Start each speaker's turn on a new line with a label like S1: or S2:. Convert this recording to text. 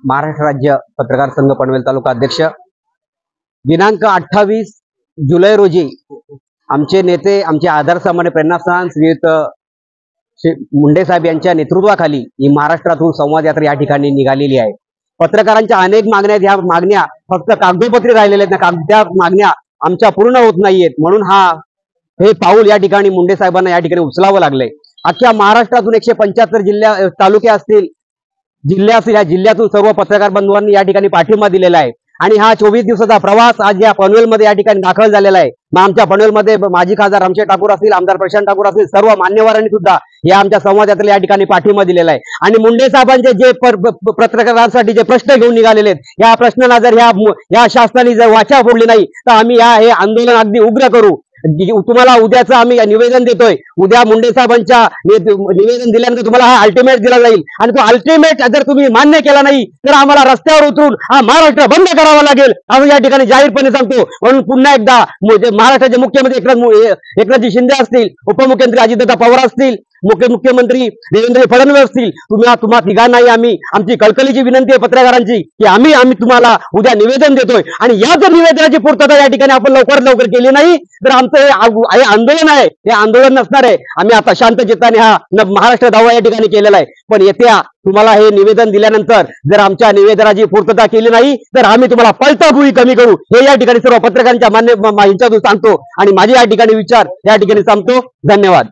S1: महाराष्ट्र राज्य पत्रकार संघ पनवेल तालुका अध्यक्ष। दिनांक 28 जुलै रोजी आमचे नेते, आमचे आदर्शसामान्य प्रेरणास्थान श्रीयुत मुंडे साहेब यांच्या नेतृत्वाखाली ही महाराष्ट्रातून संवाद यात्रा या ठिकाणी निघालेली आहे। पत्रकारांच्या अनेक मागण्या आहेत, ह्या मागण्या फक्त कागदोपत्री राहिलेल्या आहेत, त्या मागण्या आमच्या पूर्ण होत नाहीयेत, म्हणून हे पाऊल या ठिकाणी मुंडे साहेबांना या ठिकाणी उचलावं लागलंय। अख्ख्या महाराष्ट्रातून 175 तालुके असतील, जिल्हे असतील, या जिल्ह्यातून सर्व पत्रकार बंधूंनी या ठिकाणी पाठिंबा दिलेला आहे आणि हा 24 दिवसाचा प्रवास आज या पनवेलमध्ये या ठिकाणी दाखल झालेला आहे। मग आमच्या पनवेलमध्ये माजी खासदार रामशेठ ठाकूर असतील, आमदार प्रशांत ठाकूर असतील, सर्व मान्यवरांनी सुद्धा या आमच्या संवाद यात्रेला या ठिकाणी पाठिंबा दिलेला आहे। आणि मुंडे साहेबांचे जे पत्रकारांसाठी जे प्रश्न घेऊन निघालेले आहेत, या प्रश्नांना जर या शासनाने जर वाचा फोडली नाही तर आम्ही हे आंदोलन अगदी उग्र करू। तुम्हाला उद्याचं आम्ही निवेदन देतोय, उद्या मुंडे साहेबांच्या निवेदन दिल्यानंतर तुम्हाला हा अल्टिमेट दिला जाईल आणि तो अल्टिमेट जर तुम्ही मान्य केला नाही तर आम्हाला रस्त्यावर उतरून हा महाराष्ट्र बंद करावा लागेल असं या ठिकाणी जाहीरपणे सांगतो। म्हणून पुन्हा एकदा महाराष्ट्राचे मुख्यमंत्री एकनाथजी शिंदे असतील, उपमुख्यमंत्री अजितदादा पवार असतील, मुख्यमंत्री देवेंद्र फडणवीस असतील, तुम्हा तिघांनाही आमची कळकळीची विनंती आहे पत्रकारांची की आम्ही तुम्हाला उद्या निवेदन देतोय आणि या जर निवेदनाची पूर्तता या ठिकाणी आपण लवकर केली नाही तर आमचं हे आंदोलन आहे, हे आंदोलन नसणार आहे। आम्ही आता शांत चित्ताने हा महाराष्ट्र दावा या ठिकाणी केलेला आहे, पण येत्या तुम्हाला हे निवेदन दिल्यानंतर जर आमच्या निवेदनाची पूर्तता केली नाही तर आम्ही तुम्हाला पळता गुळी कमी करू, हे या ठिकाणी सर्व पत्रकारांच्या यांच्यातून सांगतो आणि माझे या ठिकाणी विचार या ठिकाणी सांगतो। धन्यवाद।